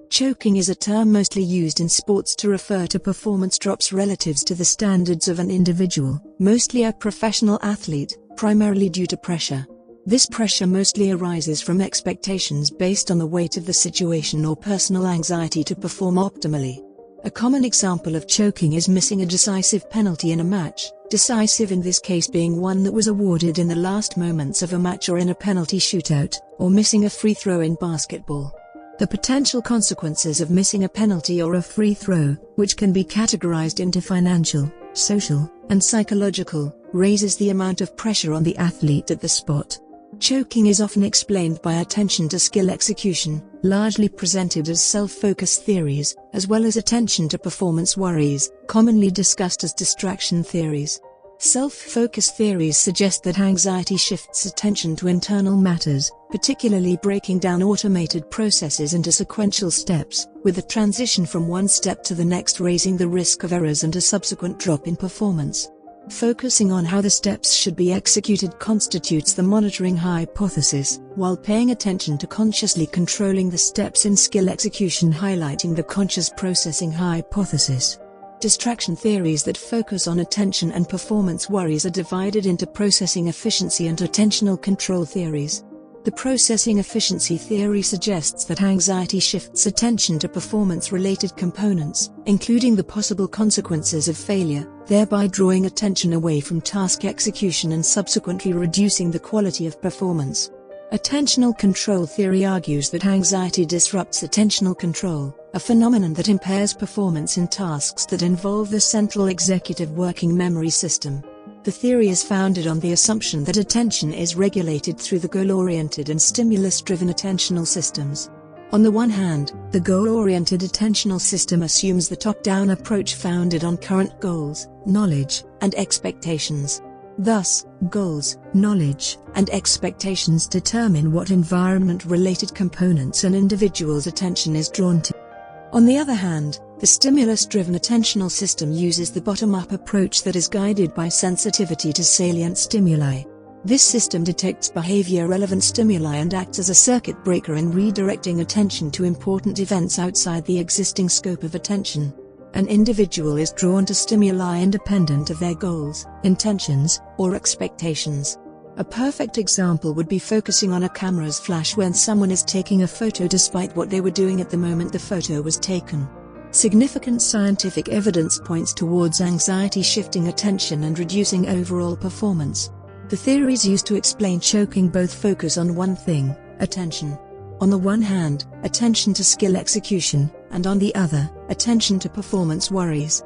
Choking is a term mostly used in sports to refer to performance drops relative to the standards of an individual, mostly a professional athlete, primarily due to pressure. This pressure mostly arises from expectations based on the weight of the situation or personal anxiety to perform optimally. A common example of choking is missing a decisive penalty in a match, decisive in this case being one that was awarded in the last moments of a match or in a penalty shootout, or missing a free throw in basketball. The potential consequences of missing a penalty or a free throw, which can be categorized into financial, social, and psychological, raises the amount of pressure on the athlete at the spot. Choking is often explained by attention to skill execution, largely presented as self-focus theories, as well as attention to performance worries, commonly discussed as distraction theories. Self-focus theories suggest that anxiety shifts attention to internal matters, particularly breaking down automated processes into sequential steps, with the transition from one step to the next raising the risk of errors and a subsequent drop in performance. Focusing on how the steps should be executed constitutes the monitoring hypothesis, while paying attention to consciously controlling the steps in skill execution highlighting the conscious processing hypothesis. Distraction theories that focus on attention and performance worries are divided into processing efficiency and attentional control theories. The processing efficiency theory suggests that anxiety shifts attention to performance-related components, including the possible consequences of failure, thereby drawing attention away from task execution and subsequently reducing the quality of performance. Attentional control theory argues that anxiety disrupts attentional control, a phenomenon that impairs performance in tasks that involve the central executive working memory system. The theory is founded on the assumption that attention is regulated through the goal-oriented and stimulus-driven attentional systems. On the one hand, the goal-oriented attentional system assumes the top-down approach founded on current goals, knowledge, and expectations. Thus, goals, knowledge, and expectations determine what environment-related components an individual's attention is drawn to. On the other hand, the stimulus-driven attentional system uses the bottom-up approach that is guided by sensitivity to salient stimuli. This system detects behavior-relevant stimuli and acts as a circuit breaker in redirecting attention to important events outside the existing scope of attention. An individual is drawn to stimuli independent of their goals, intentions, or expectations. A perfect example would be focusing on a camera's flash when someone is taking a photo despite what they were doing at the moment the photo was taken. Significant scientific evidence points towards anxiety shifting attention and reducing overall performance. The theories used to explain choking both focus on one thing, attention. On the one hand, attention to skill execution, and on the other, attention to performance worries.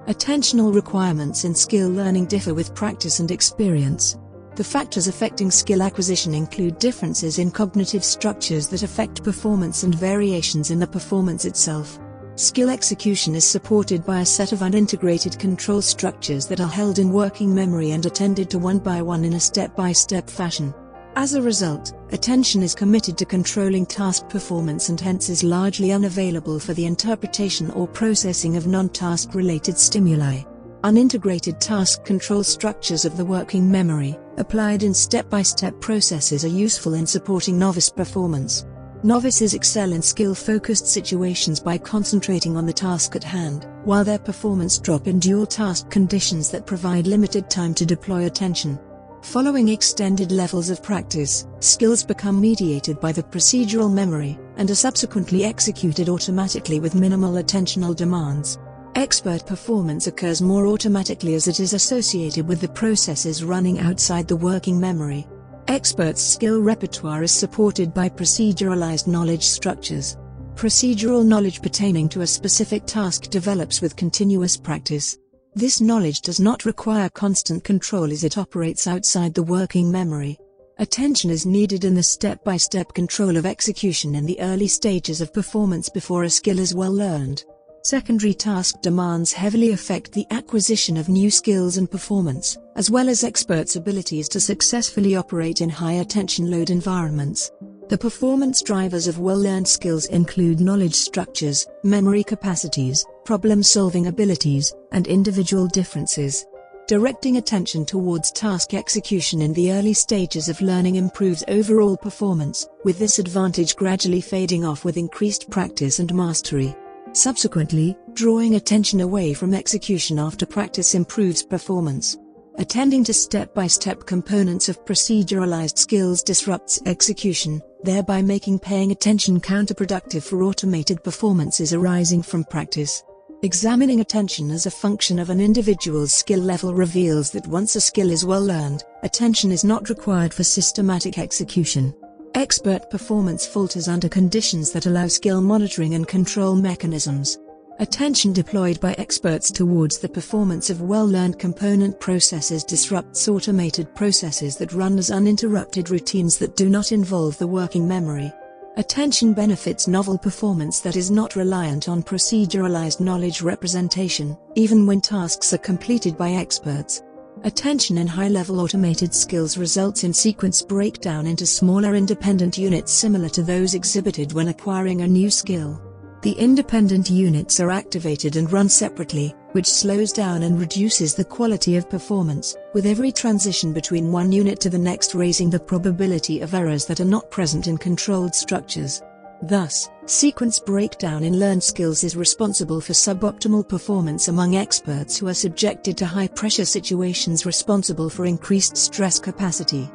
Attentional requirements in skill learning differ with practice and experience. The factors affecting skill acquisition include differences in cognitive structures that affect performance and variations in the performance itself. Skill execution is supported by a set of unintegrated control structures that are held in working memory and attended to one by one in a step-by-step fashion. As a result, attention is committed to controlling task performance and hence is largely unavailable for the interpretation or processing of non-task related stimuli. Unintegrated task control structures of the working memory, applied in step-by-step processes, are useful in supporting novice performance. Novices excel in skill-focused situations by concentrating on the task at hand, while their performance drop in dual-task conditions that provide limited time to deploy attention. Following extended levels of practice, skills become mediated by the procedural memory, and are subsequently executed automatically with minimal attentional demands. Expert performance occurs more automatically as it is associated with the processes running outside the working memory. Experts' skill repertoire is supported by proceduralized knowledge structures. Procedural knowledge pertaining to a specific task develops with continuous practice. This knowledge does not require constant control as it operates outside the working memory. Attention is needed in the step-by-step control of execution in the early stages of performance before a skill is well learned. Secondary task demands heavily affect the acquisition of new skills and performance, as well as experts' abilities to successfully operate in high attention load environments. The performance drivers of well-learned skills include knowledge structures, memory capacities, problem-solving abilities, and individual differences. Directing attention towards task execution in the early stages of learning improves overall performance, with this advantage gradually fading off with increased practice and mastery. Subsequently, drawing attention away from execution after practice improves performance. Attending to step-by-step components of proceduralized skills disrupts execution, thereby making paying attention counterproductive for automated performances arising from practice. Examining attention as a function of an individual's skill level reveals that once a skill is well learned, attention is not required for systematic execution. Expert performance falters under conditions that allow skill monitoring and control mechanisms. Attention deployed by experts towards the performance of well-learned component processes disrupts automated processes that run as uninterrupted routines that do not involve the working memory. Attention benefits novel performance that is not reliant on proceduralized knowledge representation, even when tasks are completed by experts. Attention in high-level automated skills results in sequence breakdown into smaller independent units similar to those exhibited when acquiring a new skill. The independent units are activated and run separately, which slows down and reduces the quality of performance, with every transition between one unit to the next raising the probability of errors that are not present in controlled structures. Thus, sequence breakdown in learned skills is responsible for suboptimal performance among experts who are subjected to high-pressure situations responsible for increased stress capacity.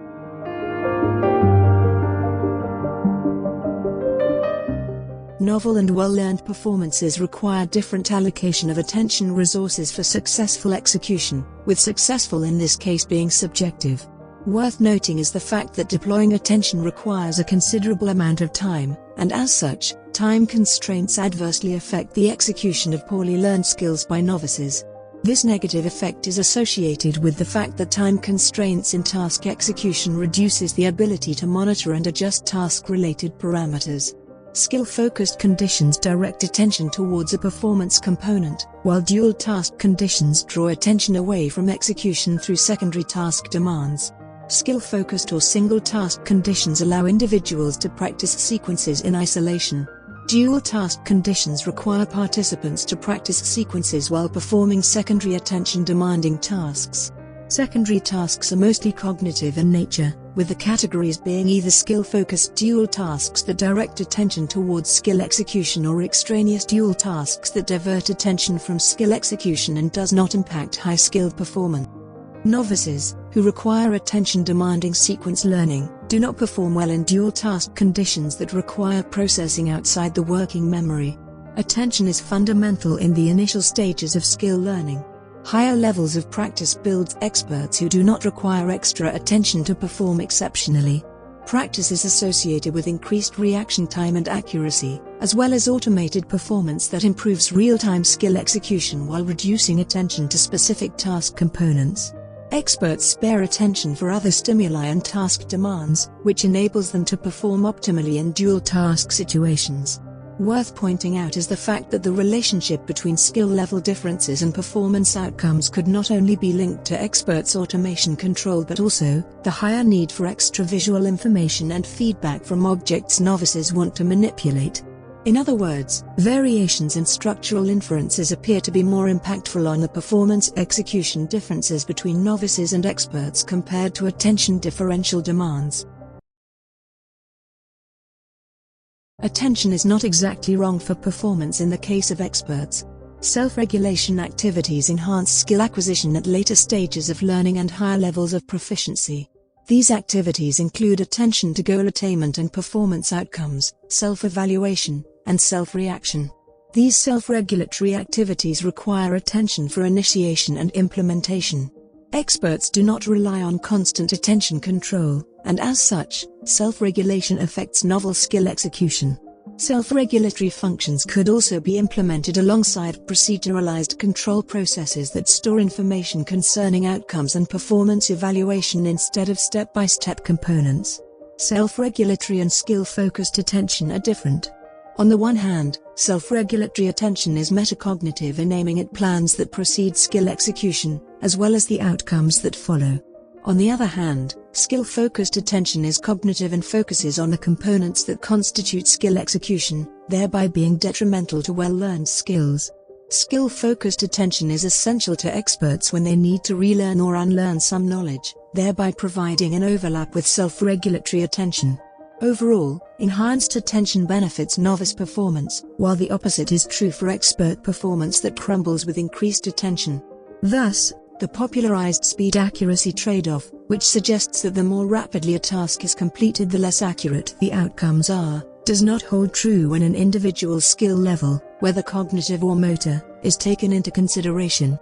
Novel and well-learned performances require different allocation of attention resources for successful execution, with successful in this case being subjective. Worth noting is the fact that deploying attention requires a considerable amount of time, and as such, time constraints adversely affect the execution of poorly learned skills by novices. This negative effect is associated with the fact that time constraints in task execution reduces the ability to monitor and adjust task-related parameters. Skill-focused conditions direct attention towards a performance component, while dual-task conditions draw attention away from execution through secondary task demands. Skill-focused or single-task conditions allow individuals to practice sequences in isolation. Dual-task conditions require participants to practice sequences while performing secondary attention-demanding tasks. Secondary tasks are mostly cognitive in nature, with the categories being either skill-focused dual tasks that direct attention towards skill execution or extraneous dual tasks that divert attention from skill execution and does not impact high-skilled performance. Novices, who require attention-demanding sequence learning, do not perform well in dual-task conditions that require processing outside the working memory. Attention is fundamental in the initial stages of skill learning. Higher levels of practice builds experts who do not require extra attention to perform exceptionally. Practice is associated with increased reaction time and accuracy, as well as automated performance that improves real-time skill execution while reducing attention to specific task components. Experts spare attention for other stimuli and task demands, which enables them to perform optimally in dual-task situations. Worth pointing out is the fact that the relationship between skill level differences and performance outcomes could not only be linked to experts' automation control but also the higher need for extra visual information and feedback from objects novices want to manipulate. In other words, variations in structural inferences appear to be more impactful on the performance execution differences between novices and experts compared to attention differential demands. Attention is not exactly wrong for performance in the case of experts. Self-regulation activities enhance skill acquisition at later stages of learning and higher levels of proficiency. These activities include attention to goal attainment and performance outcomes, self-evaluation, and self-reaction. These self-regulatory activities require attention for initiation and implementation. Experts do not rely on constant attention control, and as such, self-regulation affects novel skill execution. Self-regulatory functions could also be implemented alongside proceduralized control processes that store information concerning outcomes and performance evaluation instead of step-by-step components. Self-regulatory and skill-focused attention are different. On the one hand, self-regulatory attention is metacognitive in aiming at plans that precede skill execution, as well as the outcomes that follow. On the other hand, skill-focused attention is cognitive and focuses on the components that constitute skill execution, thereby being detrimental to well-learned skills. Skill-focused attention is essential to experts when they need to relearn or unlearn some knowledge, thereby providing an overlap with self-regulatory attention. Overall, enhanced attention benefits novice performance, while the opposite is true for expert performance that crumbles with increased attention. Thus, the popularized speed-accuracy trade-off, which suggests that the more rapidly a task is completed the less accurate the outcomes are, does not hold true when an individual's skill level, whether cognitive or motor, is taken into consideration.